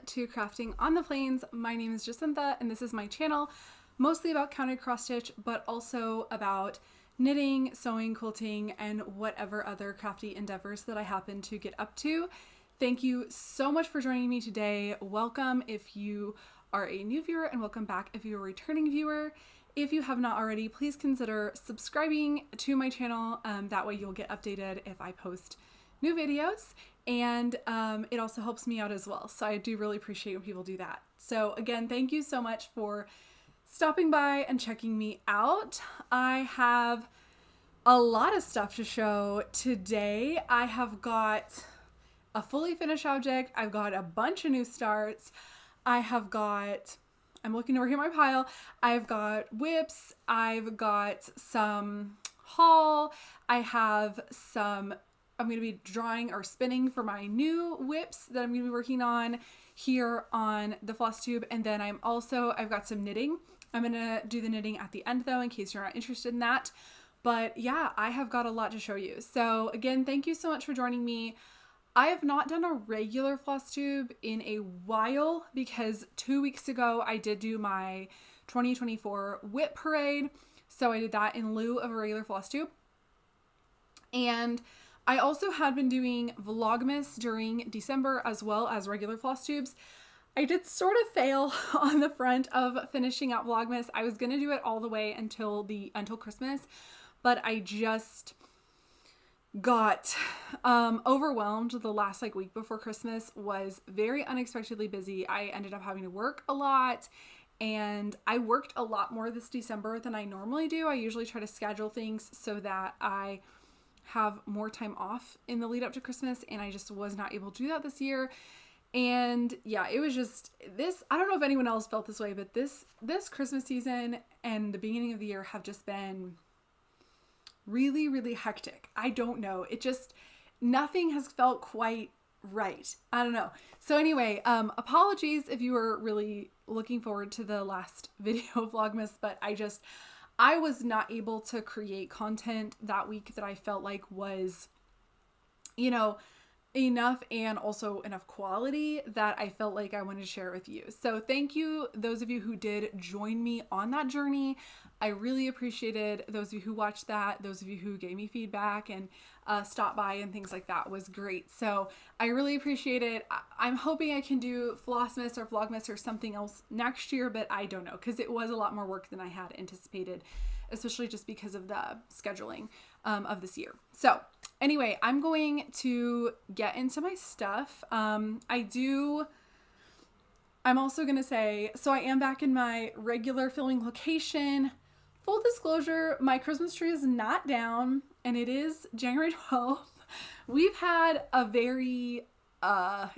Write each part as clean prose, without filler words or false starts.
to Crafting on the Plains. My name is Jacinta and this is my channel, mostly about counted cross stitch, but also about knitting, sewing, quilting, and whatever other crafty endeavors that I happen to get up to. Thank you so much for joining me today. Welcome if you are a new viewer, and welcome back if you're a returning viewer. If you have not already, please consider subscribing to my channel. That way you'll get updated if I post new videos, and it also helps me out as well. So I do really appreciate when people do that. So again, thank you so much for stopping by and checking me out. I have a lot of stuff to show today. I have got a fully finished object. I've got a bunch of new starts. I'm looking over here in my pile. I've got whips. I've got some haul. I'm going to be drawing or spinning for my new whips that I'm going to be working on here on the Flosstube. And then I've got some knitting. I'm going to do the knitting at the end though, in case you're not interested in that. But yeah, I have got a lot to show you. So again, thank you so much for joining me. I have not done a regular Flosstube in a while because 2 weeks ago I did do my 2024 whip parade. So I did that in lieu of a regular Flosstube. And I also had been doing Vlogmas during December as well as regular Flosstubes. I did sort of fail on the front of finishing out Vlogmas. I was going to do it all the way until Christmas, but I just got overwhelmed. The last week before Christmas was very unexpectedly busy. I ended up having to work a lot, and I worked a lot more this December than I normally do. I usually try to schedule things so that I have more time off in the lead up to Christmas, and I just was not able to do that this year. And yeah, it was just this, I don't know if anyone else felt this way, but this Christmas season and the beginning of the year have just been really, really hectic. I don't know. Nothing has felt quite right. I don't know. So anyway, apologies if you were really looking forward to the last video of Vlogmas, but I was not able to create content that week that I felt like was, enough, and also enough quality that I felt like I wanted to share with you. So thank you, those of you who did join me on that journey. I really appreciated those of you who watched that. Those of you who gave me feedback and stopped by and things like that was great. So I really appreciate it. I'm hoping I can do Flossmas or Vlogmas or something else next year, but I don't know, because it was a lot more work than I had anticipated, especially just because of the scheduling of this year. So anyway, I'm going to get into my stuff. I'm also going to say, so I am back in my regular filming location. Full disclosure, my Christmas tree is not down, and it is January 12th. We've had a very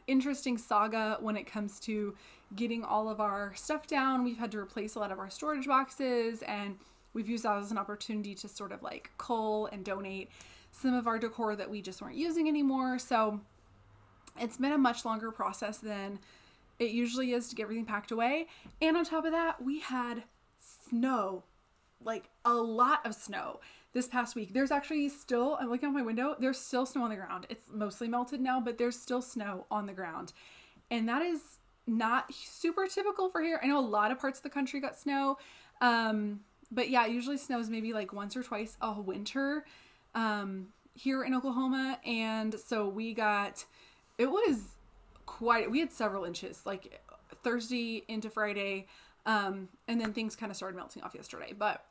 interesting saga when it comes to getting all of our stuff down. We've had to replace a lot of our storage boxes, and we've used that as an opportunity to sort of cull and donate some of our decor that we just weren't using anymore. So it's been a much longer process than it usually is to get everything packed away. And on top of that, we had snow, a lot of snow this past week. There's actually still, I'm looking out my window, there's still snow on the ground. It's mostly melted now, but there's still snow on the ground. And that is not super typical for here. I know a lot of parts of the country got snow. But yeah, it usually snows maybe once or twice a winter here in Oklahoma. And so we had several inches, Thursday into Friday. And then things kind of started melting off yesterday, but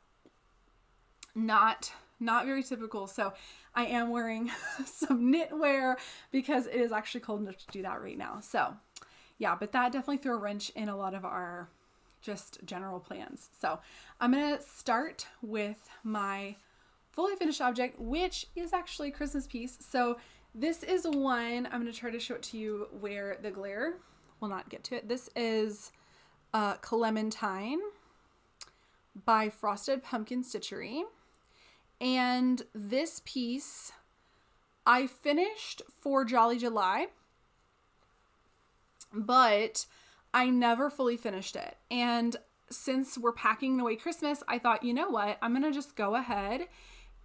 not very typical. So I am wearing some knitwear because it is actually cold enough to do that right now. So yeah, but that definitely threw a wrench in a lot of our just general plans. So I'm going to start with my fully finished object, which is actually a Christmas piece. So this is one, I'm going to try to show it to you where the glare will not get to it. This is Clementine by Frosted Pumpkin Stitchery. And this piece I finished for Jolly July, but I never fully finished it. And since we're packing away Christmas, I thought, you know what, I'm going to just go ahead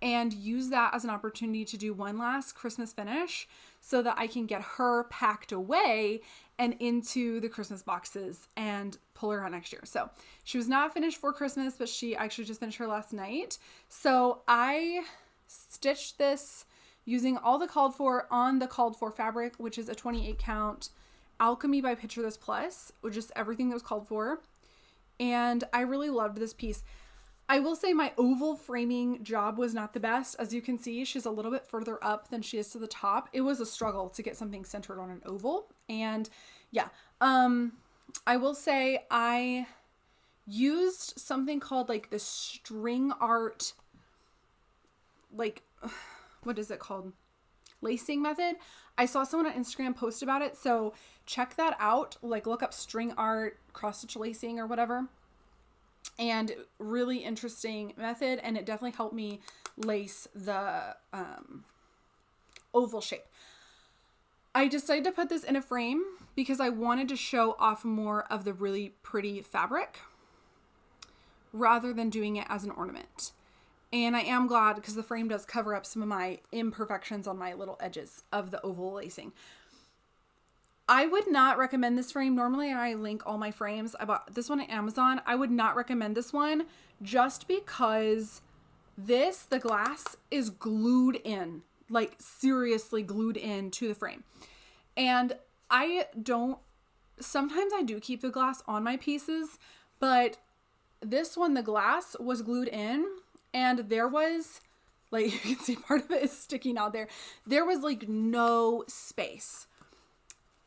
and use that as an opportunity to do one last Christmas finish so that I can get her packed away and into the Christmas boxes and pull her out next year. So she was not finished for Christmas, but she actually just finished her last night. So I stitched this using all the called for on the called for fabric, which is a 28 count Alchemy by Picture This Plus, which is everything that was called for. And I really loved this piece. I will say my oval framing job was not the best. As you can see, she's a little bit further up than she is to the top. It was a struggle to get something centered on an oval. And yeah, I will say I used something called like the string art, like, what is it called? Lacing method. I saw someone on Instagram post about it. So check that out. Like look up string art, cross stitch lacing or whatever. And really interesting method, and it definitely helped me lace the oval shape. I decided to put this in a frame because I wanted to show off more of the really pretty fabric rather than doing it as an ornament. And I am glad because the frame does cover up some of my imperfections on my little edges of the oval lacing. I would not recommend this frame. Normally I link all my frames. I bought this one at Amazon. I would not recommend this one just because the glass is glued in, like seriously glued in to the frame. And sometimes I do keep the glass on my pieces, but this one, the glass was glued in and there was, like you can see part of it is sticking out there. There was like no space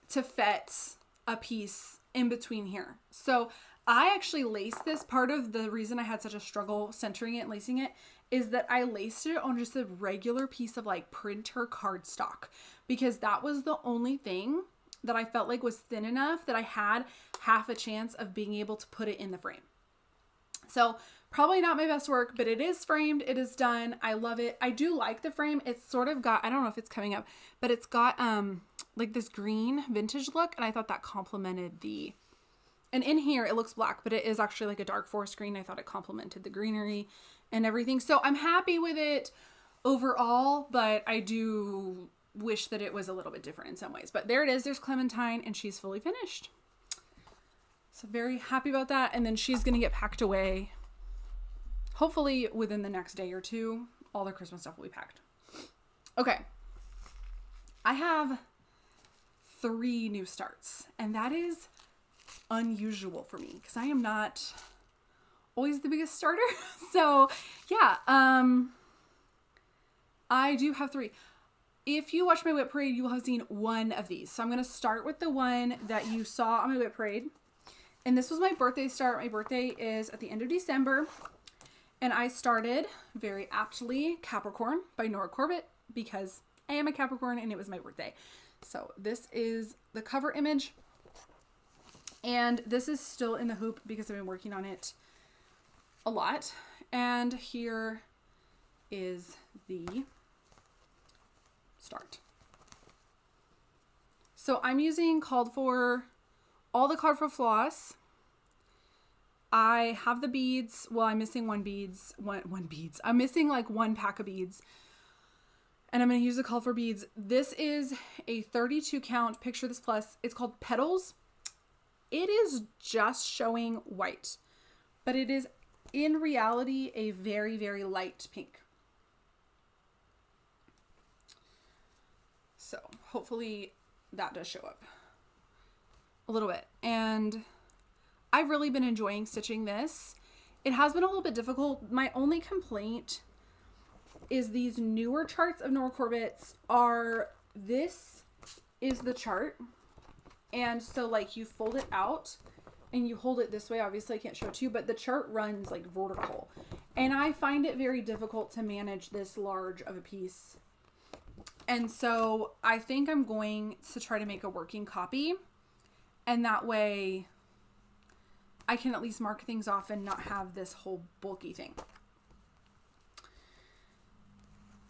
to fit a piece in between here. So I actually laced this. Part of the reason I had such a struggle centering it and lacing it is that I laced it on just a regular piece of like printer cardstock because that was the only thing that I felt like was thin enough that I had half a chance of being able to put it in the frame. So probably not my best work, but it is framed. It is done. I love it. I do like the frame. It's sort of got, I don't know if it's coming up, but it's got like this green vintage look. And I thought that complemented and in here it looks black, but it is actually like a dark forest green. I thought it complemented the greenery and everything. So I'm happy with it overall, but I do wish that it was a little bit different in some ways. But there it is. There's Clementine and she's fully finished. So very happy about that. And then she's going to get packed away. Hopefully within the next day or two, all the Christmas stuff will be packed. Okay. I have 3 new starts, and that is unusual for me because I am not always the biggest starter. So yeah, I do have 3. If you watch my whip parade, you will have seen one of these. So I'm going to start with the one that you saw on my whip parade. And this was my birthday start. My birthday is at the end of December. And I started very aptly Capricorn by Nora Corbett because I am a Capricorn and it was my birthday. So this is the cover image. And this is still in the hoop because I've been working on it a lot. And here is the start. So I'm using all the called for floss. I have the beads. Well, I'm missing one beads. I'm missing like one pack of beads. And I'm going to use the called for beads. This is a 32 count Picture This Plus. It's called Petals. It is just showing white, but it is in reality a very, very light pink. So hopefully that does show up a little bit. And I've really been enjoying stitching this. It has been a little bit difficult. My only complaint is these newer charts of Nora Corbett's this is the chart. And so like you fold it out and you hold it this way. Obviously I can't show it to you, but the chart runs like vertical. And I find it very difficult to manage this large of a piece. And so I think I'm going to try to make a working copy. And that way I can at least mark things off and not have this whole bulky thing.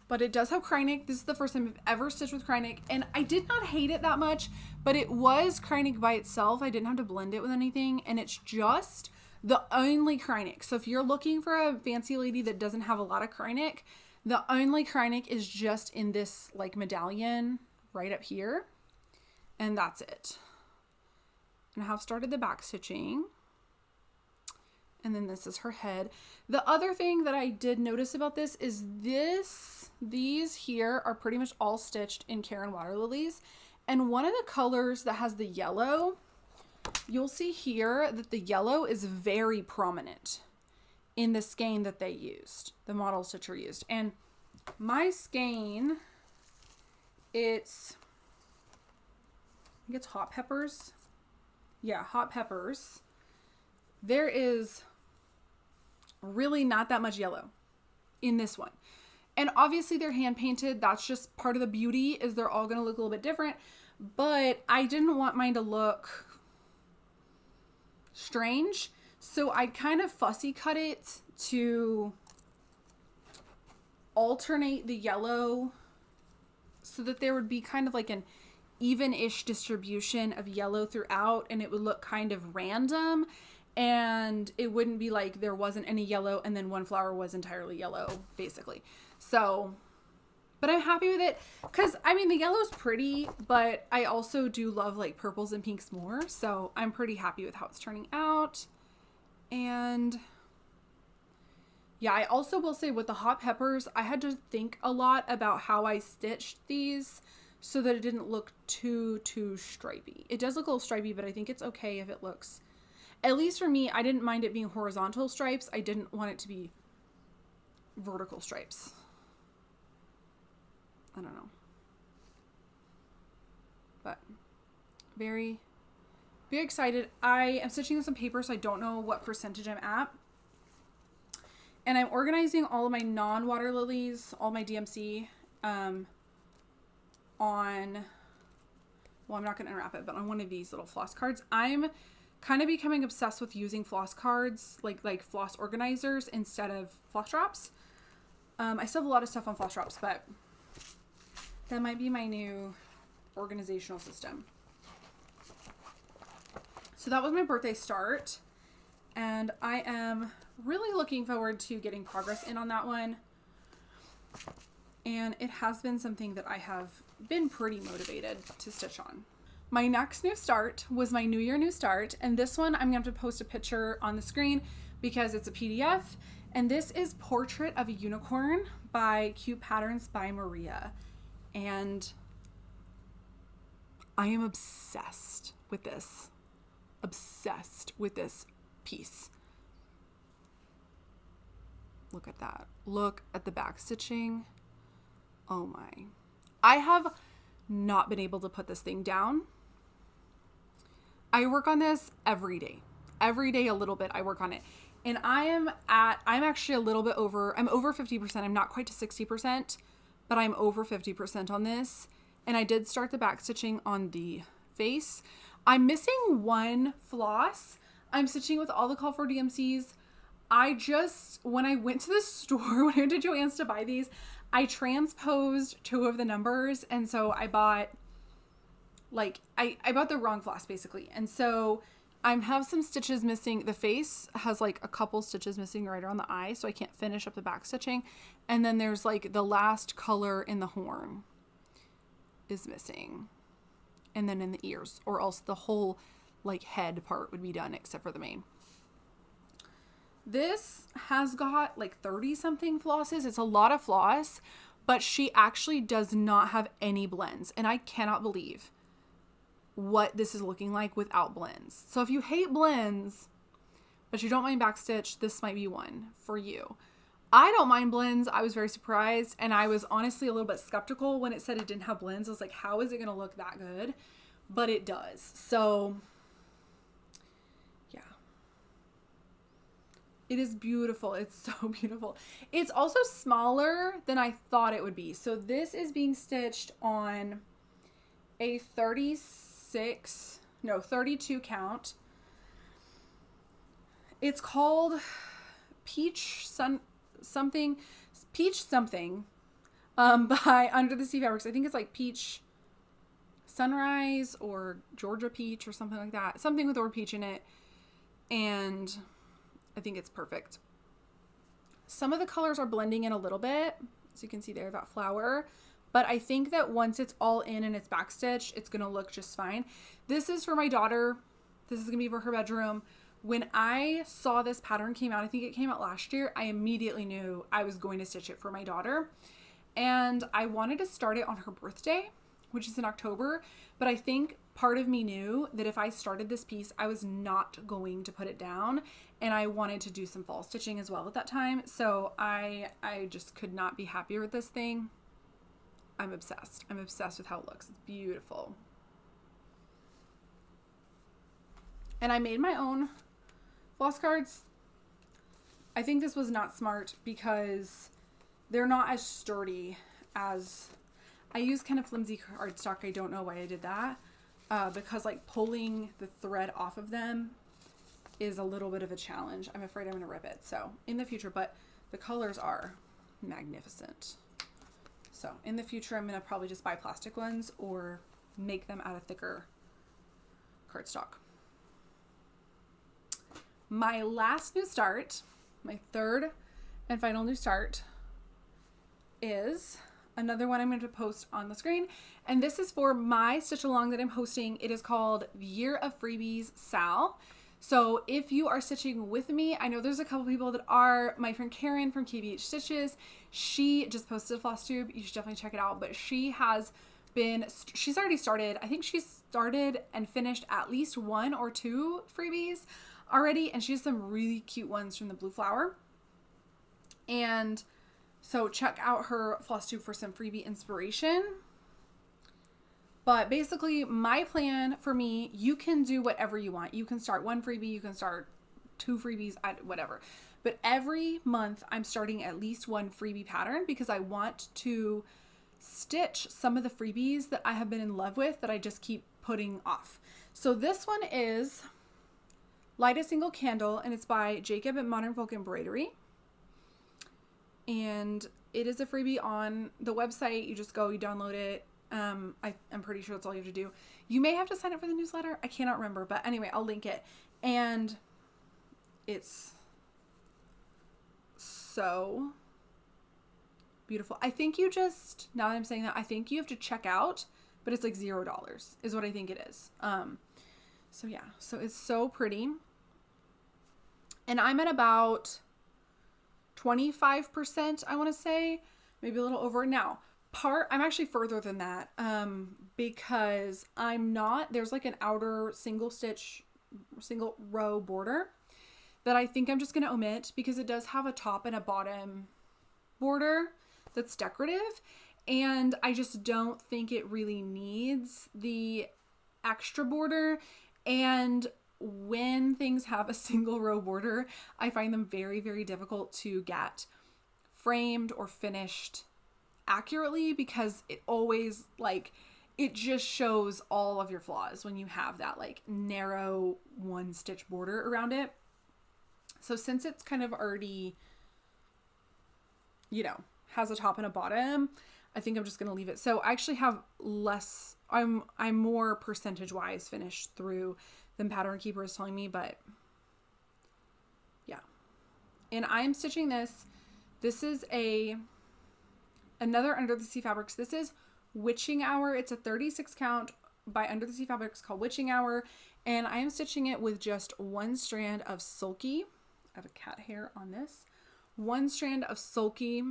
But it does have Krynic. This is the first time I've ever stitched with Krynic. And I did not hate it that much, but it was Krynic by itself. I didn't have to blend it with anything. And it's just the only Krynic. So if you're looking for a fancy lady that doesn't have a lot of Krynic, The only Kreinik is just in this like medallion right up here. And that's it. And I have started the back stitching. And then this is her head. The other thing that I did notice about this is these here are pretty much all stitched in Karen Water Lilies. And one of the colors that has the yellow, you'll see here that the yellow is very prominent in the skein that they used, the model stitcher used. And my skein, I think it's hot peppers. Yeah, hot peppers. There is really not that much yellow in this one. And obviously they're hand painted. That's just part of the beauty, is they're all going to look a little bit different. But I didn't want mine to look strange. So I kind of fussy cut it to alternate the yellow so that there would be kind of like an even-ish distribution of yellow throughout, and it would look kind of random, and it wouldn't be like there wasn't any yellow and then one flower was entirely yellow, basically. So, but I'm happy with it because, I mean, the yellow's pretty, but I also do love like purples and pinks more, so I'm pretty happy with how it's turning out. And yeah, I also will say with the hot peppers, I had to think a lot about how I stitched these so that it didn't look too stripy. It does look a little stripy, but I think it's okay if it looks, at least for me, I didn't mind it being horizontal stripes. I didn't want it to be vertical stripes. I don't know. But very, very excited. I am stitching this on paper, so I don't know what percentage I'm at. And I'm organizing all of my non-water lilies, all my DMC, on, well, I'm not going to unwrap it, but on one of these little floss cards. I'm kind of becoming obsessed with using floss cards, like floss organizers instead of floss drops. I still have a lot of stuff on floss drops, but that might be my new organizational system. So that was my birthday start, and I am really looking forward to getting progress in on that one. And it has been something that I have been pretty motivated to stitch on. My next new start was my New Year New Start, and this one I'm going to have to post a picture on the screen because it's a PDF, and this is Portrait of a Unicorn by Cute Patterns by Maria. And I am obsessed with this. Obsessed with this piece. Look at that. Look at the back stitching. Oh my. I have not been able to put this thing down. I work on this every day. Every day a little bit I work on it. And I'm actually a little bit over, I'm over 50%. I'm not quite to 60%, but I'm over 50% on this. And I did start the back stitching on the face. I'm missing one floss. I'm stitching with all the Call for DMCs. When I went to the store, when I went to Joann's to buy these, I transposed 2 of the numbers. And so I bought I bought the wrong floss basically. And so I have some stitches missing. The face has like a couple stitches missing right around the eye, so I can't finish up the back stitching. And then there's like the last color in the horn is missing. And then in the ears, or else the whole like head part would be done except for the mane. This has got like 30 something flosses. It's a lot of floss, but she actually does not have any blends. And I cannot believe what this is looking like without blends. So if you hate blends, but you don't mind backstitch, this might be one for you. I don't mind blends. I was very surprised, and I was honestly a little bit skeptical when it said it didn't have blends. I was like, how is it going to look that good? But it does. So yeah, it is beautiful. It's so beautiful. It's also smaller than I thought it would be. So this is being stitched on a 32 count. It's called Peach something by Under the Sea Fabrics. I think it's like Peach Sunrise or Georgia Peach or something like that. Something with the word peach in it. And I think it's perfect. Some of the colors are blending in a little bit. So you can see there that flower. But I think that once it's all in and it's backstitched, it's going to look just fine. This is for my daughter. This is going to be for her bedroom. When I saw this pattern came out, I think it came out last year, I immediately knew I was going to stitch it for my daughter. And I wanted to start it on her birthday, which is in October. But I think part of me knew that if I started this piece, I was not going to put it down. And I wanted to do some fall stitching as well at that time. So I just could not be happier with this thing. I'm obsessed. I'm obsessed with how it looks. It's beautiful. And I made my own floss cards. I think this was not smart because they're not as sturdy as... I use kind of flimsy cardstock. I don't know why I did that. Because like pulling the thread off of them is a little bit of a challenge. I'm afraid I'm going to rip it. So in the future, but the colors are magnificent. So in the future, I'm going to probably just buy plastic ones or make them out of thicker cardstock. My last new start, my third and final new start, is another one I'm going to post on the screen. And this is for my stitch along that I'm hosting. It is called Year of Freebies Sal. So if you are stitching with me, I know there's a couple people that are. My friend Karen from KBH Stitches, she just posted a Flosstube. You should definitely check it out. But she's already started. I think she's started and finished at least 1 or 2 freebies already. And she has some really cute ones from the Blue Flower. And so check out her Flosstube for some freebie inspiration. But basically, my plan for me, you can do whatever you want. You can start 1 freebie, you can start 2 freebies, whatever. But every month, I'm starting at least 1 freebie pattern because I want to stitch some of the freebies that I have been in love with that I just keep putting off. So this one is Light a Single Candle, and it's by Jacob at Modern Folk Embroidery. And it is a freebie on the website. You just go, you download it. I'm pretty sure that's all you have to do. You may have to sign up for the newsletter. I cannot remember, but anyway, I'll link it. And it's so beautiful. I think you just, now that I'm saying that, I think you have to check out, but it's like $0 is what I think it is. So yeah, so it's so pretty. And I'm at about 25%, I want to say, maybe a little over now. I'm actually further than that, because there's like an outer single row border that I think I'm just going to omit because it does have a top and a bottom border that's decorative. And I just don't think it really needs the extra border. And when things have a single row border, I find them very, very difficult to get framed or finished accurately because it always it just shows all of your flaws when you have that like narrow 1 stitch border around it. So since it's kind of already, has a top and a bottom, I think I'm just going to leave it. So I actually have less, I'm more percentage wise finished through than Pattern Keeper is telling me, but yeah. And I'm stitching this. This is another Under the Sea Fabrics. This is Witching Hour. It's a 36 count by Under the Sea Fabrics called Witching Hour. And I am stitching it with just 1 strand of Sulky. I have a cat hair on this. 1 strand of Sulky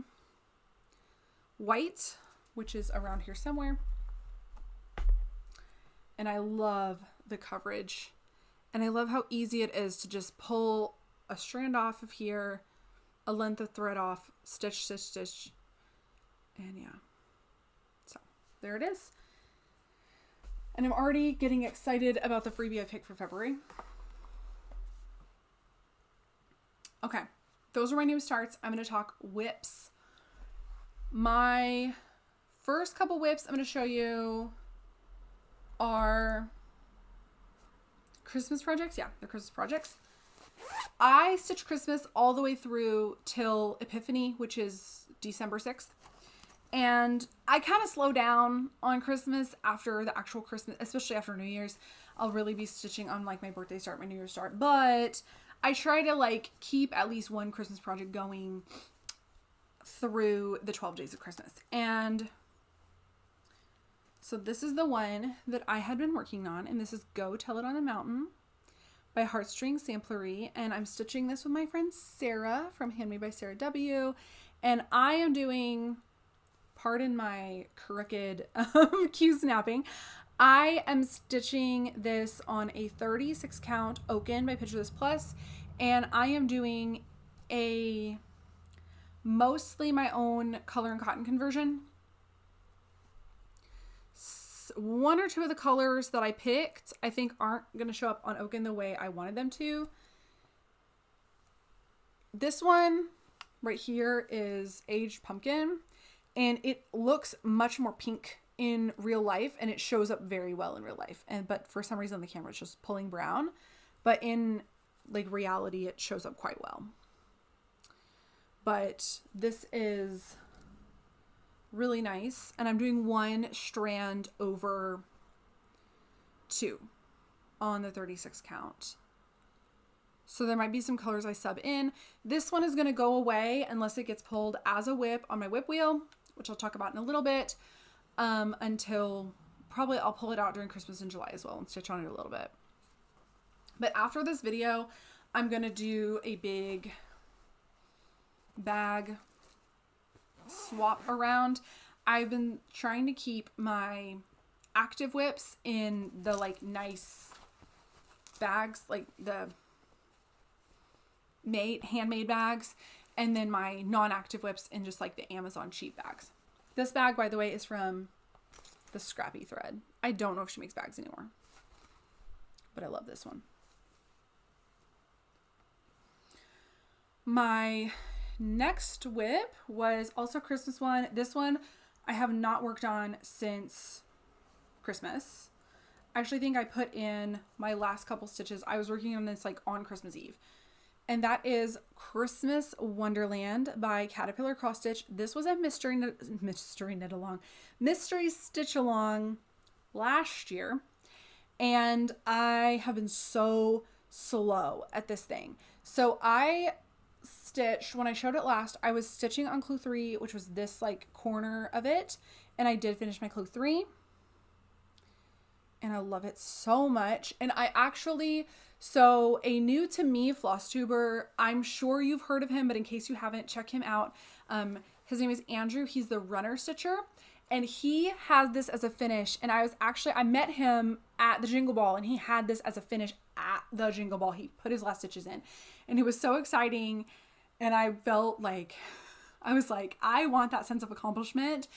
white, which is around here somewhere. And I love the coverage. And I love how easy it is to just pull a strand off of here, a length of thread off, stitch, stitch, stitch. And yeah, so there it is. And I'm already getting excited about the freebie I picked for February. Okay, those are my new starts. I'm going to talk whips. My first couple whips I'm going to show you are Christmas projects. Yeah, they're Christmas projects. I stitched Christmas all the way through till Epiphany, which is December 6th. And I kind of slow down on Christmas after the actual Christmas, especially after New Year's. I'll really be stitching on like my birthday start, my New Year's start. But I try to like keep at least 1 Christmas project going through the 12 days of Christmas. And so this is the one that I had been working on, and this is Go Tell It on the Mountain by Heartstring Samplery. And I'm stitching this with my friend Sarah from Handmade by Sarah W. And I am doing, pardon my crooked cue snapping, I am stitching this on a 36 count Oaken by Picture This Plus, and I am doing a mostly my own color and cotton conversion. One or two of the colors that I picked, I think aren't going to show up on Oaken the way I wanted them to. This one right here is Aged Pumpkin, and it looks much more pink in real life, and it shows up very well in real life. But for some reason the camera is just pulling brown, but in like reality it shows up quite well. But this is really nice, and I'm doing one strand over 2 on the 36 count. So there might be some colors I sub in. This one is going to go away unless it gets pulled as a whip on my whip wheel, which I'll talk about in a little bit, until probably I'll pull it out during Christmas in July as well and stitch on it a little bit. But after this video, I'm going to do a big bag swap around. I've been trying to keep my active whips in the like nice bags, like the handmade bags, and then my non-active whips in just like the Amazon cheap bags. This bag, by the way, is from the Scrappy thread. I don't know if she makes bags anymore, but I love this one. My next whip was also a Christmas one. This one I have not worked on since Christmas. I actually think I put in my last couple stitches. I was working on this like on Christmas Eve. And that is Christmas Wonderland by Caterpillar Cross Stitch. This was a mystery stitch along last year. And I have been so slow at this thing. So I stitched, when I showed it last, I was stitching on clue 3, which was this like corner of it. And I did finish my clue 3. And I love it so much. And I actually, so a new to me Flosstuber, I'm sure you've heard of him, but in case you haven't, check him out. His name is Andrew. He's the runner stitcher, and he has this as a finish. And I met him at the Jingle Ball, and he had this as a finish at the Jingle Ball. He put his last stitches in, and it was so exciting. And I felt like, I was like, I want that sense of accomplishment,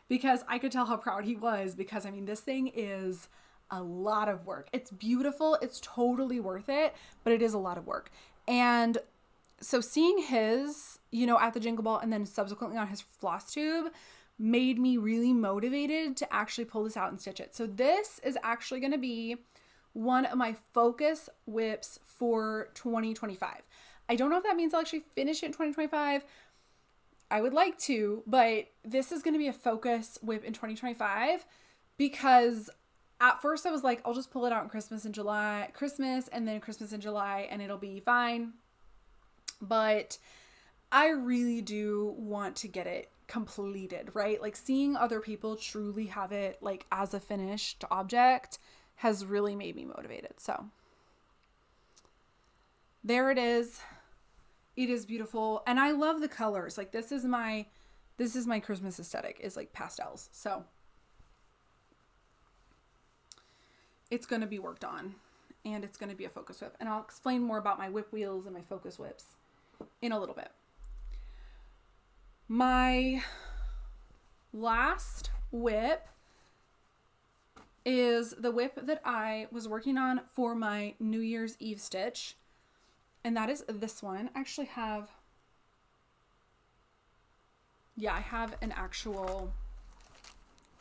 because I could tell how proud he was, because I mean, this thing is a lot of work. It's beautiful. It's totally worth it, but it is a lot of work. And so seeing his, at the Jingle Ball and then subsequently on his Flosstube made me really motivated to actually pull this out and stitch it. So this is actually going to be one of my focus whips for 2025. I don't know if that means I'll actually finish it in 2025. I would like to, but this is going to be a focus whip in 2025, because at first I was like, I'll just pull it out in Christmas and then Christmas in July, and it'll be fine. But I really do want to get it completed, right? Like seeing other people truly have it like as a finished object has really made me motivated. So there it is. It is beautiful. And I love the colors. Like this is my Christmas aesthetic, is like pastels. So it's going to be worked on, and it's going to be a focus whip. And I'll explain more about my whip wheels and my focus whips in a little bit. My last whip is the whip that I was working on for my New Year's Eve stitch. And that is this one. I actually have, I have an actual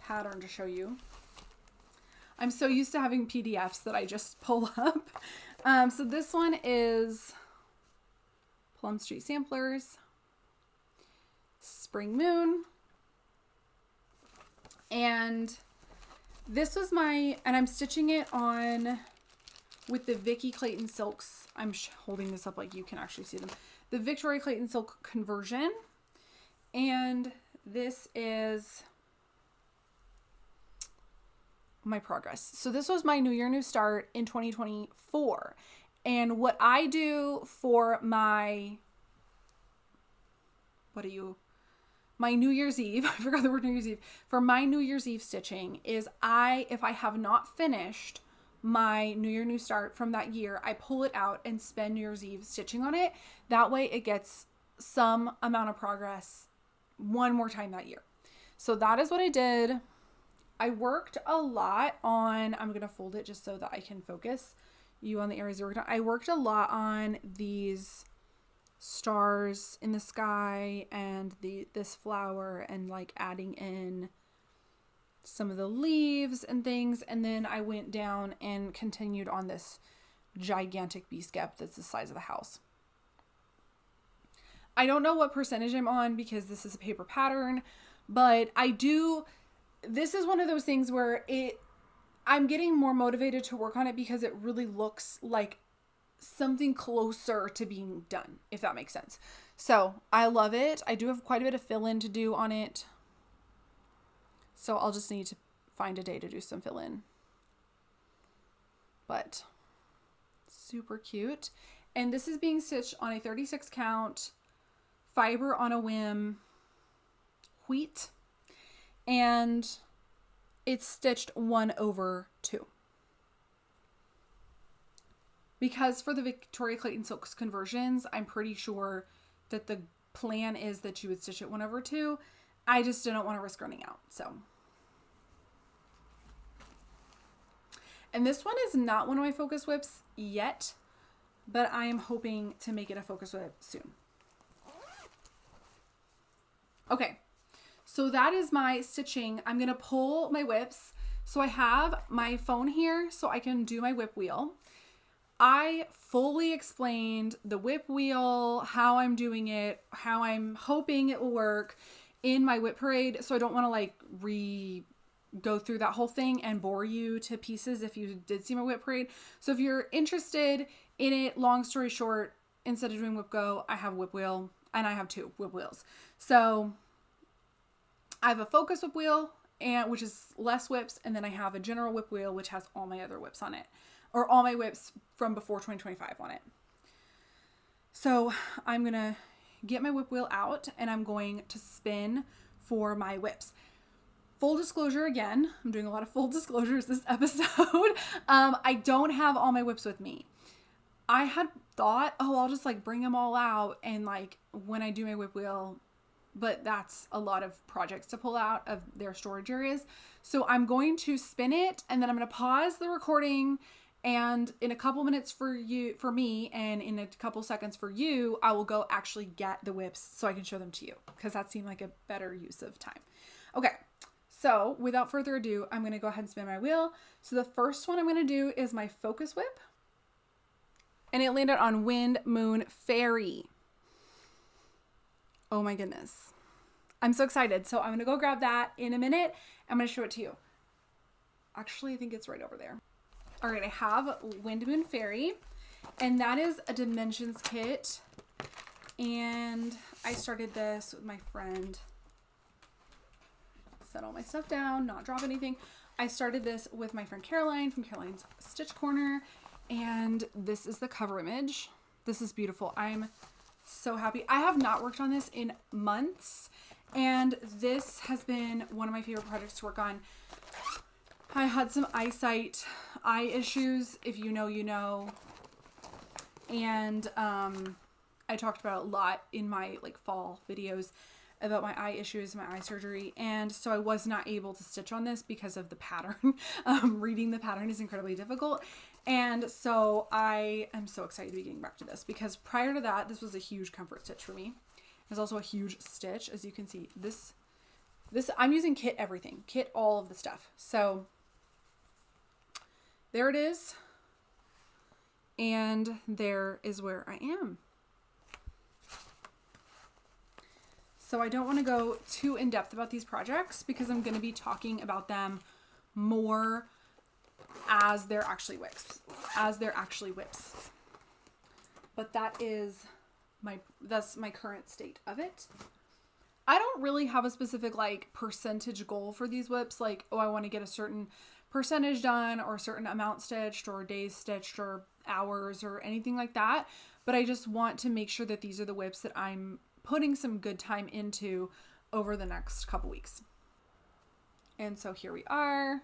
pattern to show you. I'm so used to having PDFs that I just pull up. So this one is Plum Street Samplers, Spring Moon. And this was and I'm stitching it on with the Vicki Clayton Silks. I'm holding this up like you can actually see them. The Victoria Clayton Silk conversion. And this is my progress. So this was my New Year, New Start in 2024. And what I do for my New Year's Eve, I forgot the word New Year's Eve, for my New Year's Eve stitching is if I have not finished my New Year, New Start from that year, I pull it out and spend New Year's Eve stitching on it. That way it gets some amount of progress one more time that year. So that is what I did. I worked a lot on, I'm going to fold it just so that I can focus you on the areas you worked on. I worked a lot on these stars in the sky and this flower and like adding in some of the leaves and things. And then I went down and continued on this gigantic bee skep that's the size of the house. I don't know what percentage I'm on because this is a paper pattern, but this is one of those things where I'm getting more motivated to work on it because it really looks like something closer to being done, if that makes sense. So I love it. I do have quite a bit of fill-in to do on it. So I'll just need to find a day to do some fill-in. But super cute. And this is being stitched on a 36 count fiber on a whim wheat. And it's stitched 1/2. Because for the Victoria Clayton Silks conversions, I'm pretty sure that the plan is that you would stitch it 1/2. I just didn't want to risk running out. So, and this one is not one of my focus whips yet, but I am hoping to make it a focus whip soon. Okay. So that is my stitching. I'm going to pull my whips. So I have my phone here so I can do my whip wheel. I fully explained the whip wheel, how I'm doing it, how I'm hoping it will work in my whip parade. So I don't want to like go through that whole thing and bore you to pieces if you did see my whip parade. So if you're interested in it, long story short, instead of doing whip go, I have whip wheel and I have 2 whip wheels. So I have a focus whip wheel, which is less whips, and then I have a general whip wheel, which has all my other whips on it, or all my whips from before 2025 on it. So I'm going to get my whip wheel out, and I'm going to spin for my whips. Full disclosure again, I'm doing a lot of full disclosures this episode. I don't have all my whips with me. I had thought, I'll just like bring them all out and like when I do my whip wheel, but that's a lot of projects to pull out of their storage areas. So I'm going to spin it and then I'm going to pause the recording, and in a couple minutes for me, and in a couple seconds for you, I will go actually get the whips so I can show them to you, because that seemed like a better use of time. Okay. So without further ado, I'm going to go ahead and spin my wheel. So the first one I'm going to do is my focus whip, and it landed on Wind Moon Fairy. Oh my goodness. I'm so excited. So I'm going to go grab that in a minute. I'm going to show it to you. Actually, I think it's right over there. All right. I have Wind Moon Fairy, and that is a dimensions kit. And I started this with my friend. Set all my stuff down, not drop anything. I started this with my friend Caroline from Caroline's Stitch Corner. And this is the cover image. This is beautiful. I'm so happy. I have not worked on this in months, and this has been one of my favorite projects to work on. I had some eye issues, if you know, you know. And I talked about it a lot in my like fall videos about my eye issues, my eye surgery. And so I was not able to stitch on this because of the pattern. Reading the pattern is incredibly difficult. And so I am so excited to be getting back to this, because prior to that, this was a huge comfort stitch for me. It's also a huge stitch. As you can see, this I'm using kit everything, kit all of the stuff. So there it is. And there is where I am. So I don't want to go too in depth about these projects because I'm going to be talking about them more as they're actually whips, But that's my current state of it. I don't really have a specific like percentage goal for these whips. Like, oh, I want to get a certain percentage done or a certain amount stitched or days stitched or hours or anything like that. But I just want to make sure that these are the whips that I'm putting some good time into over the next couple weeks. And so here we are.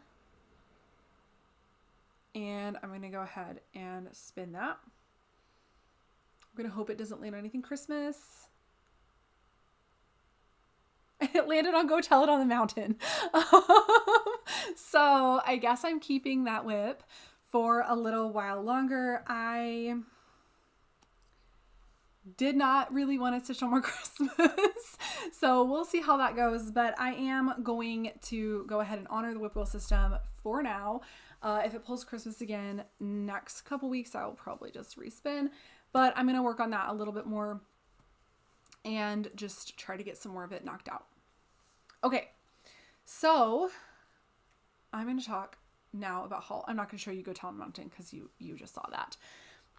And I'm going to go ahead and spin that. I'm going to hope it doesn't land on anything Christmas. It landed on Go Tell It on the Mountain. So I guess I'm keeping that whip for a little while longer. I did not really want to stitch on more Christmas. So we'll see how that goes. But I am going to go ahead and honor the whip wheel system for now. If it pulls Christmas again next couple weeks, I'll probably just respin. But I'm going to work on that a little bit more and just try to get some more of it knocked out. Okay, so I'm going to talk now about haul. I'm not going to show you Go Tell It on the Mountain because you just saw that.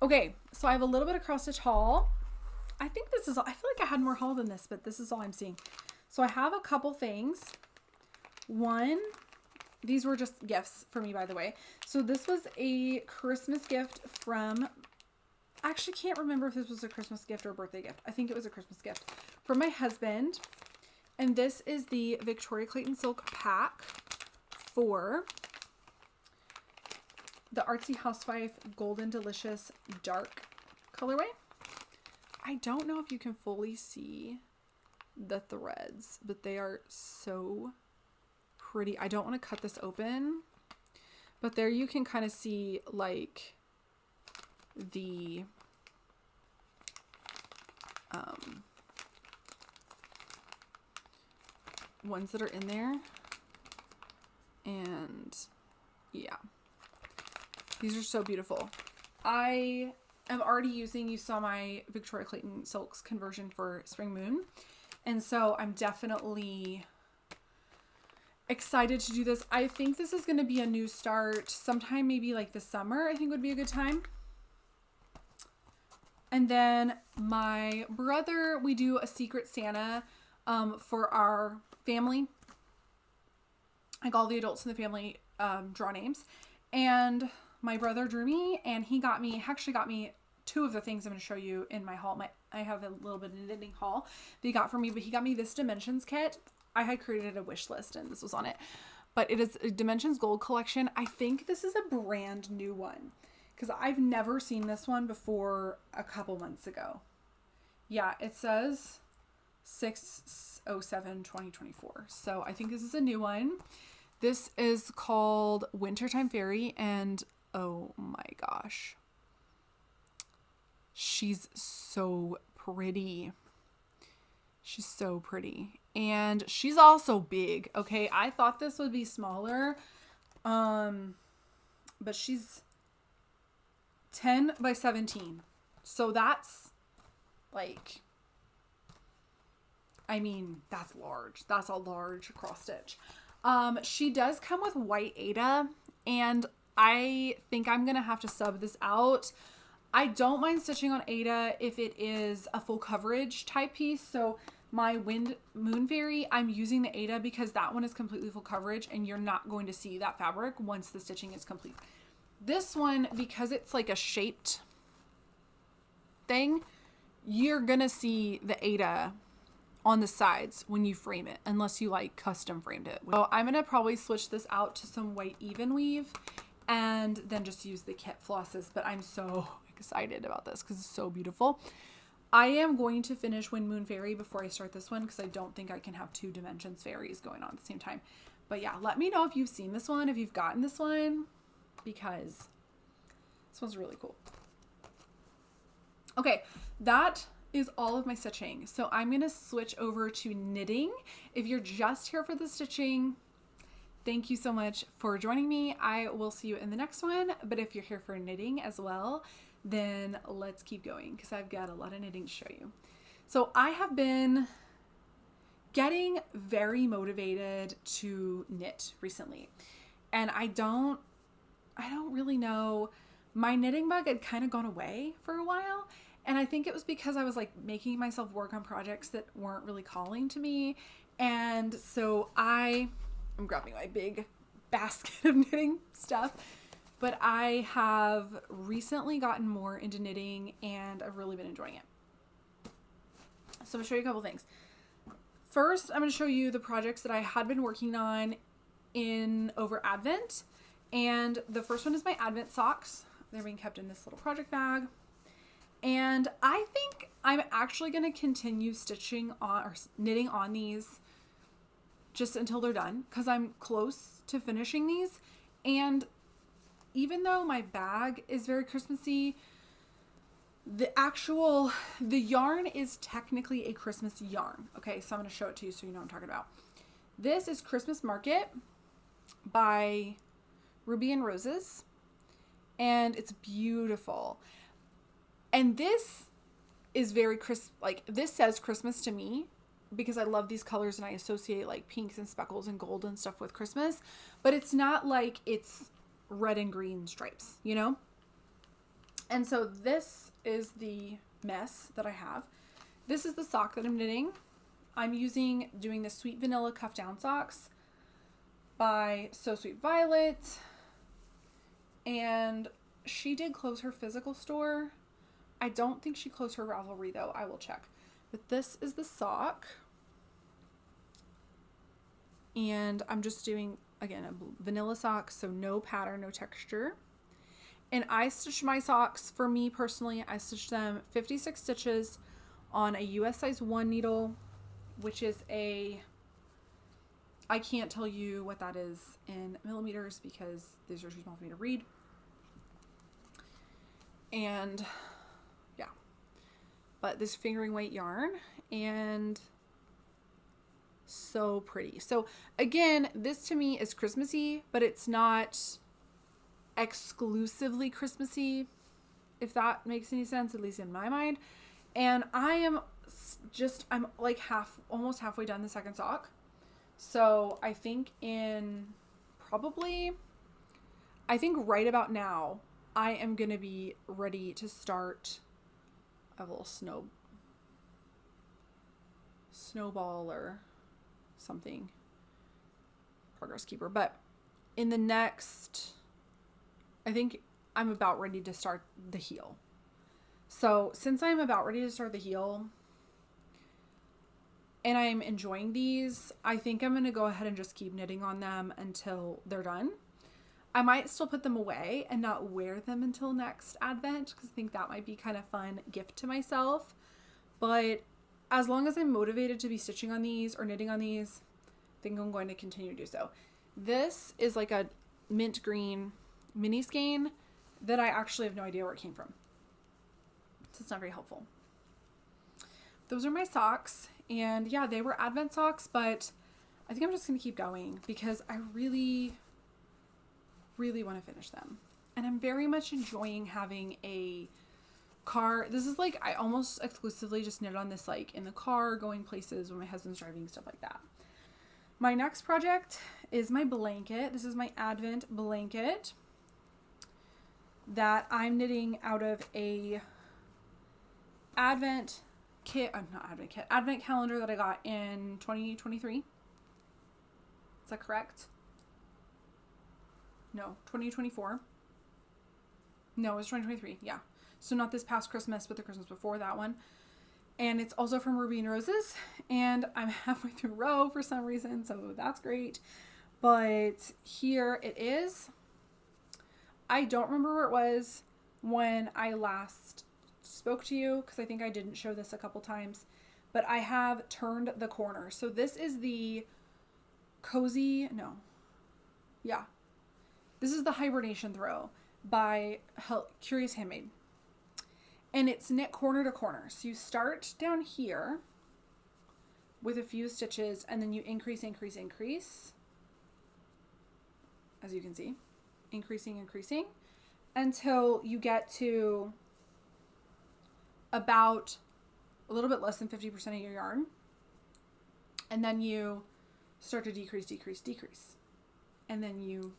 Okay, so I have a little bit of cross stitch haul. I think this is, I feel like I had more haul than this, but this is all I'm seeing. So I have a couple things. One, these were just gifts for me, by the way. So this was a Christmas gift from, I actually can't remember if this was a Christmas gift or a birthday gift. I think it was a Christmas gift from my husband. And this is the Victoria Clayton Silk Pack for the Artsy Housewife Golden Delicious Dark colorway. I don't know if you can fully see the threads, but they are so pretty. I don't want to cut this open, but there you can kind of see like the ones that are in there. And yeah, these are so beautiful. I am already using, you saw my Victoria Clayton Silks conversion for Spring Moon. And so I'm definitely excited to do this. I think this is going to be a new start sometime, maybe like the summer, I think would be a good time. And then my brother, we do a Secret Santa for our family. Like all the adults in the family draw names. And my brother drew me, and he actually got me two of the things I'm going to show you in my haul. I have a little bit of knitting haul that he got for me, but he got me this Dimensions kit. I had created a wish list and this was on it, but it is a Dimensions Gold collection. I think this is a brand new one because I've never seen this one before a couple months ago. Yeah, it says 6/07/2024. So I think this is a new one. This is called Wintertime Fairy, and oh my gosh, she's so pretty. She's so pretty. And she's also big. Okay, I thought this would be smaller. But she's 10 by 17. So that's like, I mean, that's large. That's a large cross stitch. She does come with white Aida, and I think I'm gonna have to sub this out. I don't mind stitching on Aida if it is a full coverage type piece. So my Wind Moon Fairy, I'm using the Aida because that one is completely full coverage and you're not going to see that fabric once the stitching is complete. This one, because it's like a shaped thing, you're gonna see the Aida on the sides when you frame it, unless you like custom framed it. So I'm gonna probably switch this out to some white even weave and then just use the kit flosses, but I'm so excited about this because it's so beautiful. I am going to finish Wind Moon Fairy before I start this one because I don't think I can have two Dimensions fairies going on at the same time. But yeah, let me know if you've seen this one, if you've gotten this one, because this one's really cool. Okay, that is all of my stitching. So I'm going to switch over to knitting. If you're just here for the stitching, thank you so much for joining me. I will see you in the next one. But if you're here for knitting as well, then let's keep going because I've got a lot of knitting to show you. So I have been getting very motivated to knit recently. And I don't really know. My knitting bug had kind of gone away for a while. And I think it was because I was like making myself work on projects that weren't really calling to me. And so I'm grabbing my big basket of knitting stuff, but I have recently gotten more into knitting and I've really been enjoying it. So I'm gonna show you a couple things. First, I'm going to show you the projects that I had been working on over Advent. And the first one is my Advent socks. They're being kept in this little project bag. And I think I'm actually going to continue stitching on or knitting on these just until they're done, because I'm close to finishing these. And even though my bag is very Christmassy, the yarn is technically a Christmas yarn. Okay, so I'm going to show it to you so you know what I'm talking about. This is Christmas Market by Ruby and Roses, and it's beautiful. And this is very this says Christmas to me because I love these colors and I associate like pinks and speckles and gold and stuff with Christmas, but it's not like it's red and green stripes, you know? And so this is the mess that I have. This is the sock that I'm knitting. I'm doing the Sweet Vanilla Cuff Down socks by So Sweet Violet. And she did close her physical store. I don't think she closed her Ravelry though. I will check. But this is the sock. And I'm just doing, again, a vanilla sock, so no pattern, no texture. And I stitched my socks, for me personally, I stitched them 56 stitches on a US size 1 needle, which is I can't tell you what that is in millimeters because these are too small for me to read. And yeah, but this fingering weight yarn, and so pretty. So again, this to me is Christmassy, but it's not exclusively Christmassy, if that makes any sense, at least in my mind. And I'm like almost halfway done the second sock. So I think right about now, I am going to be ready to start a little snowball or something, progress keeper. But in the next, I think I'm about ready to start the heel. So since I'm about ready to start the heel and I'm enjoying these, I think I'm going to go ahead and just keep knitting on them until they're done. I might still put them away and not wear them until next Advent because I think that might be kind of fun gift to myself. But as long as I'm motivated to be stitching on these or knitting on these, I think I'm going to continue to do so. This is like a mint green mini skein that I actually have no idea where it came from. So it's not very helpful. Those are my socks. And yeah, they were Advent socks, but I think I'm just going to keep going because I really, really want to finish them. And I'm very much enjoying having a car. This is like, I almost exclusively just knit on this like in the car, going places when my husband's driving, stuff like that. My next project is my blanket. This is my Advent blanket that I'm knitting out of a Advent calendar that I got in 2023. Is that correct? No, 2024. No, it was 2023. Yeah. So not this past Christmas, but the Christmas before that one. And it's also from Ruby and Roses. And I'm halfway through row for some reason, so that's great. But here it is. I don't remember where it was when I last spoke to you because I think I didn't show this a couple times. But I have turned the corner. So this is the This is the Hibernation Throw by Curious Handmade. And it's knit corner to corner. So you start down here with a few stitches and then you increase, as you can see, increasing until you get to about a little bit less than 50% of your yarn. And then you start to decrease. And then you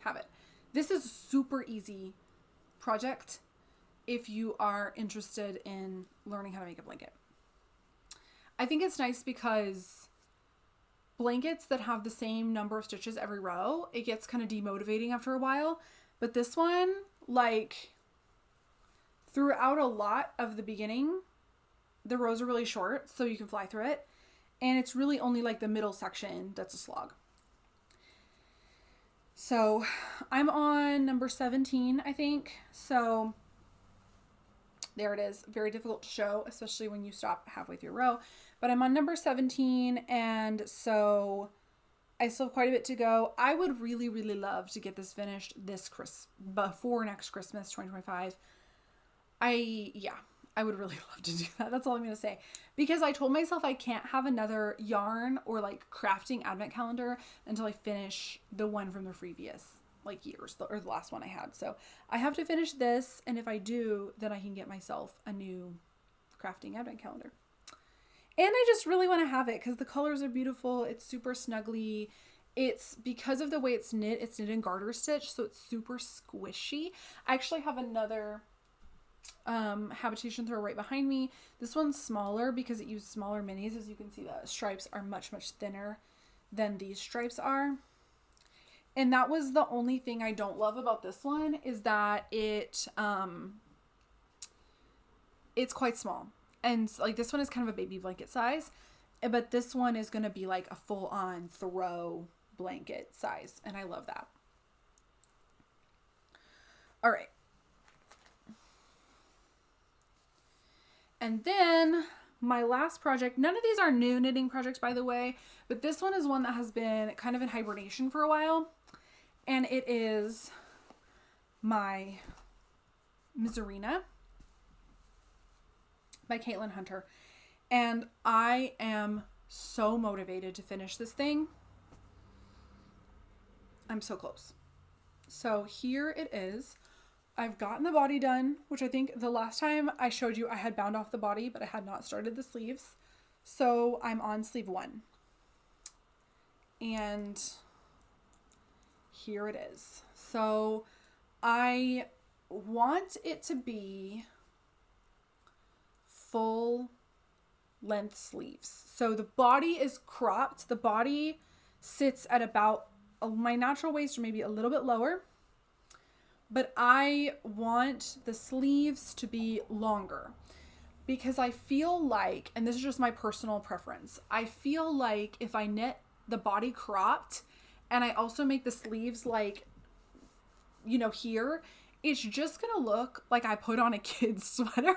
have it. This is a super easy project. if you are interested in learning how to make a blanket. I think it's nice because blankets that have the same number of stitches every row, it gets kind of demotivating after a while. But this one, like, throughout a lot of the beginning, the rows are really short, so you can fly through it. And it's really only like the middle section that's a slog. So I'm on number 17, I think. So there it is. Very difficult to show, especially when you stop halfway through a row. But I'm on number 17, and so I still have quite a bit to go. I would really, really love to get this finished before next Christmas, 2025. I would really love to do that. That's all I'm going to say. Because I told myself I can't have another yarn or like crafting advent calendar until I finish the one from the previous like years, or the last one I had. So I have to finish this. And if I do, then I can get myself a new crafting advent calendar. And I just really want to have it because the colors are beautiful. It's super snuggly. It's because of the way it's knit in garter stitch. So it's super squishy. I actually have another habitation throw right behind me. This one's smaller because it used smaller minis. As you can see, the stripes are much, much thinner than these stripes are. And that was the only thing I don't love about this one, is that it's quite small. And like this one is kind of a baby blanket size, but this one is going to be like a full on throw blanket size. And I love that. All right. And then my last project, none of these are new knitting projects, by the way, but this one is one that has been kind of in hibernation for a while. And it is my Miserina by Caitlin Hunter. And I am so motivated to finish this thing. I'm so close. So here it is. I've gotten the body done, which I think the last time I showed you I had bound off the body, but I had not started the sleeves. So I'm on sleeve 1. And here it is. So I want it to be full length sleeves. So the body is cropped. The body sits at about my natural waist, or maybe a little bit lower. But I want the sleeves to be longer because I feel like, and this is just my personal preference, I feel like if I knit the body cropped and I also make the sleeves like, you know, here, it's just gonna look like I put on a kid's sweater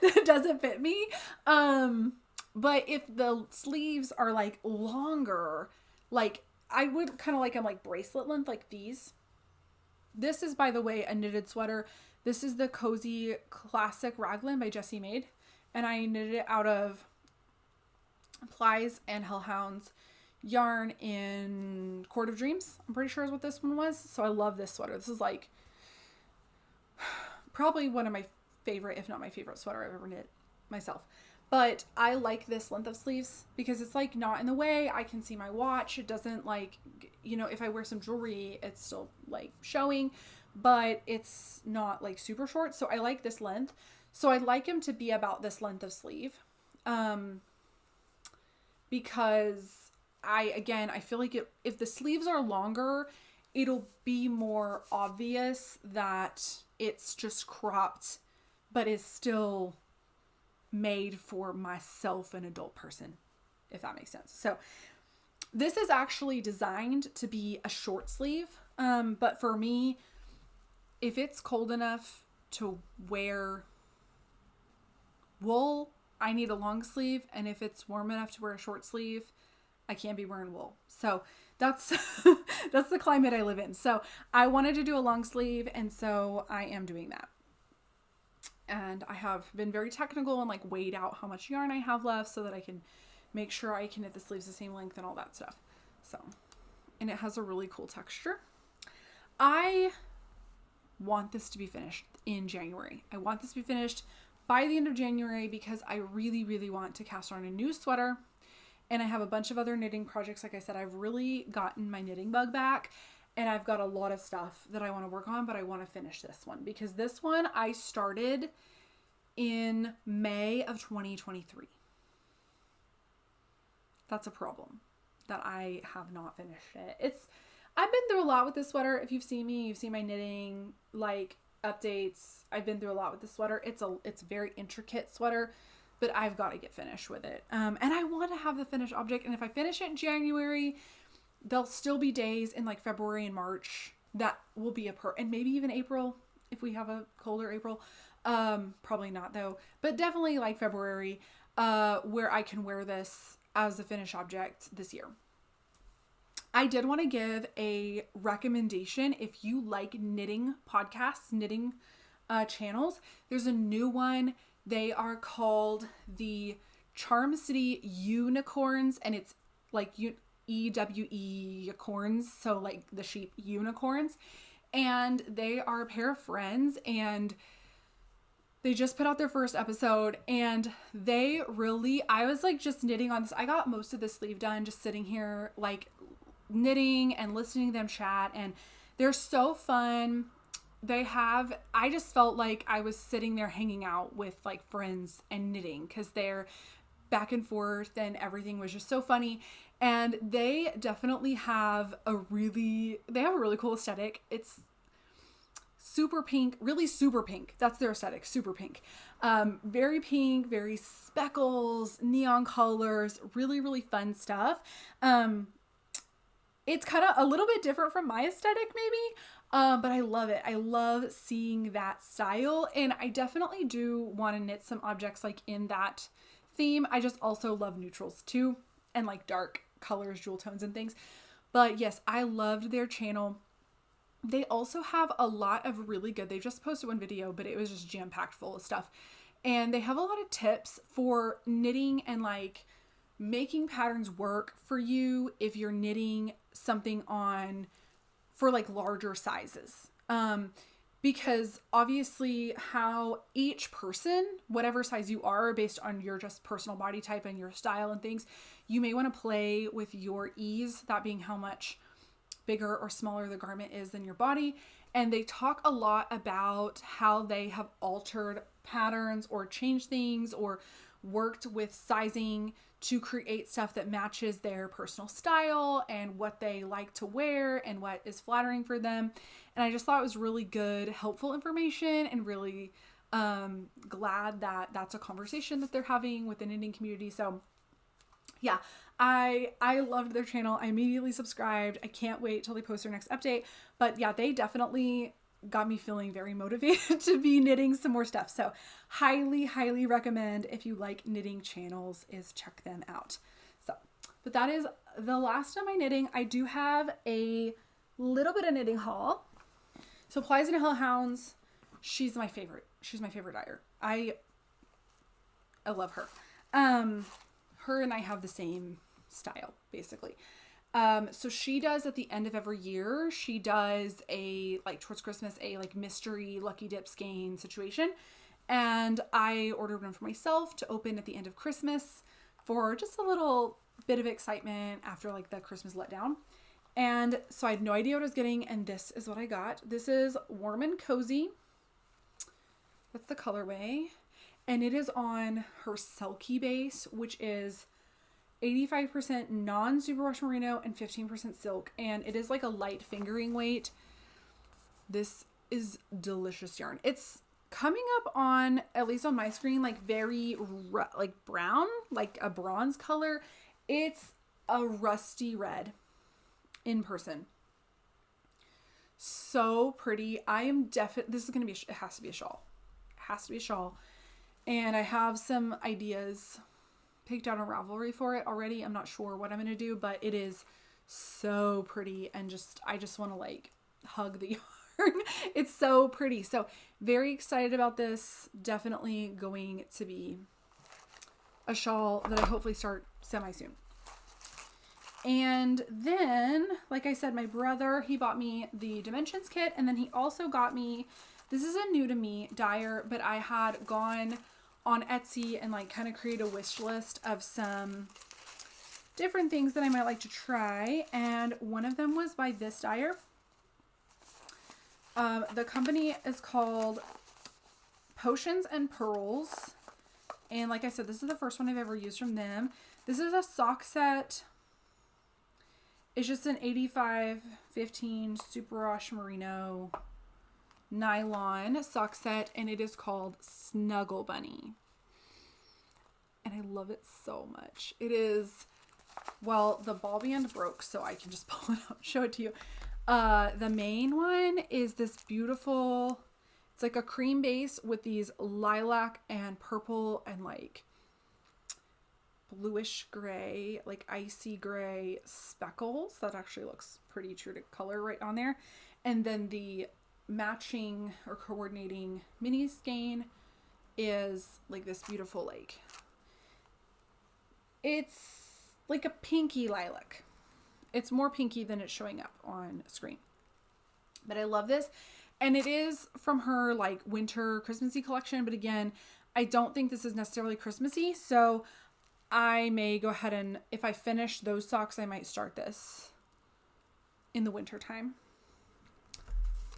that doesn't fit me. But if the sleeves are like longer, like I would kind of like them like bracelet length, like these. This is, by the way, a knitted sweater. This is the Cozy Classic Raglan by Jessie Maid. And I knitted it out of Plies and Hellhounds yarn in Court of Dreams. I'm pretty sure is what this one was. So I love this sweater. This is like probably one of my favorite, if not my favorite sweater I've ever knit myself. But I like this length of sleeves because it's like not in the way. I can see my watch. It doesn't like, you know, if I wear some jewelry, it's still like showing, but it's not like super short. So I like this length. So I'd like him to be about this length of sleeve. Because I feel like if the sleeves are longer, it'll be more obvious that it's just cropped, but is still made for myself, an adult person, if that makes sense. So this is actually designed to be a short sleeve. But for me, if it's cold enough to wear wool, I need a long sleeve. And if it's warm enough to wear a short sleeve, I can't be wearing wool. So that's, that's the climate I live in. So I wanted to do a long sleeve. And so I am doing that. And I have been very technical and like weighed out how much yarn I have left so that I can make sure I can knit the sleeves the same length and all that stuff. So, and it has a really cool texture. I want this to be finished in January. I want this to be finished by the end of January because I really, really want to cast on a new sweater. And I have a bunch of other knitting projects. Like I said, I've really gotten my knitting bug back. and I've got a lot of stuff that I want to work on, but I want to finish this one because this one I started in May of 2023. That's a problem that I have not finished it. I've been through a lot with this sweater. If you've seen me, you've seen my knitting like updates. I've been through a lot with this sweater. It's a very intricate sweater, but I've got to get finished with it. And I want to have the finished object. And if I finish it in January, there'll still be days in like February and March that will be and maybe even April if we have a colder April. Probably not though, but definitely like February, where I can wear this as a finished object this year. I did want to give a recommendation if you like knitting podcasts, knitting channels. There's a new one. They are called the Charm City Unicorns, and it's like EWE-corns, so like the sheep unicorns. And they are a pair of friends, and they just put out their first episode, and I was like just knitting on this. I got most of the sleeve done just sitting here like knitting and listening to them chat, and they're so fun. I just felt like I was sitting there hanging out with like friends and knitting because they're back and forth and everything was just so funny. And they definitely have a really cool aesthetic. It's super pink, really super pink. That's their aesthetic, super pink. Very pink, very speckles, neon colors, really, really fun stuff. It's kind of a little bit different from my aesthetic maybe, but I love it. I love seeing that style, and I definitely do want to knit some objects like in that theme. I just also love neutrals too, and like dark colors, jewel tones and things. But yes, I loved their channel. They also have a lot of really good, they just posted one video, but it was just jam-packed full of stuff. And they have a lot of tips for knitting and like making patterns work for you if you're knitting something on for like larger sizes. Because obviously how each person, whatever size you are, based on your just personal body type and your style and things, you may want to play with your ease, that being how much bigger or smaller the garment is than your body. And they talk a lot about how they have altered patterns or changed things or worked with sizing to create stuff that matches their personal style and what they like to wear and what is flattering for them. And I just thought it was really good, helpful information, and really glad that that's a conversation that they're having with the knitting community. So yeah, I loved their channel. I immediately subscribed. I can't wait till they post their next update. But yeah, they definitely got me feeling very motivated to be knitting some more stuff. So highly, highly recommend, if you like knitting channels, is check them out. So, but that is the last of my knitting. I do have a little bit of knitting haul. So Plies and Hellhounds, she's my favorite. She's my favorite dyer. I love her. Her and I have the same style, basically. So she does, at the end of every year, she does a, like towards Christmas, a like mystery Lucky Dip skein situation. And I ordered one for myself to open at the end of Christmas for just a little bit of excitement after like the Christmas letdown. And so I had no idea what I was getting, and this is what I got. This is Warm and Cozy. That's the colorway. And it is on her Selkie base, which is 85% non-superwash merino and 15% silk. And it is like a light fingering weight. This is delicious yarn. It's coming up on, at least on my screen, like very like brown, like a bronze color. It's a rusty red in person. So pretty. I am definitely, this is going to be, it has to be a shawl. It has to be a shawl. And I have some ideas picked out on Ravelry for it already. I'm not sure what I'm going to do, but it is so pretty. And I just want to like hug the yarn. It's so pretty. So very excited about this. Definitely going to be a shawl that I hopefully start semi soon. And then, like I said, my brother, he bought me the Dimensions kit, and then he also got me, this is a new to me dyer, but I had gone on Etsy and like kind of create a wish list of some different things that I might like to try. And one of them was by this dyer. The company is called Potions and Pearls. And like I said, this is the first one I've ever used from them. This is a sock set. It's just an 85-15 super wash merino nylon sock set, and it is called Snuggle Bunny. And I love it so much. It is, well, the ball band broke, so I can just pull it out and show it to you. The main one is this beautiful, it's like a cream base with these lilac and purple and like bluish gray, like icy gray speckles. That actually looks pretty true to color right on there. And then the matching or coordinating mini skein is like this beautiful, like, it's like a pinky lilac. It's more pinky than it's showing up on screen. But I love this. And it is from her like winter Christmassy collection. But again, I don't think this is necessarily Christmassy. So I may go ahead and, if I finish those socks, I might start this in the winter time.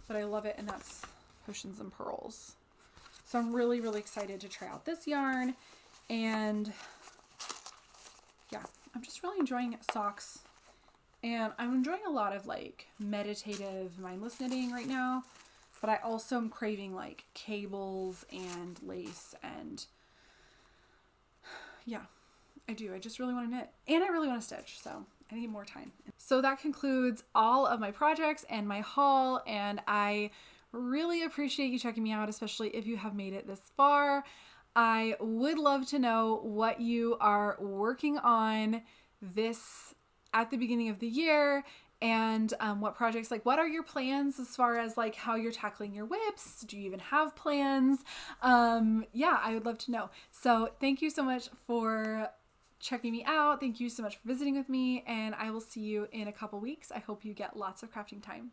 But I love it. And that's Potions and Pearls. So I'm really, really excited to try out this yarn. And yeah, I'm just really enjoying socks. And I'm enjoying a lot of like meditative mindless knitting right now. But I also am craving like cables and lace, and yeah, I do. I just really want to knit, and I really want to stitch, so I need more time. So that concludes all of my projects and my haul, and I really appreciate you checking me out, especially if you have made it this far. I would love to know what you are working on this at the beginning of the year, and what projects, like what are your plans as far as like how you're tackling your whips? Do you even have plans? Yeah, I would love to know. So thank you so much for checking me out. Thank you so much for visiting with me, and I will see you in a couple weeks. I hope you get lots of crafting time.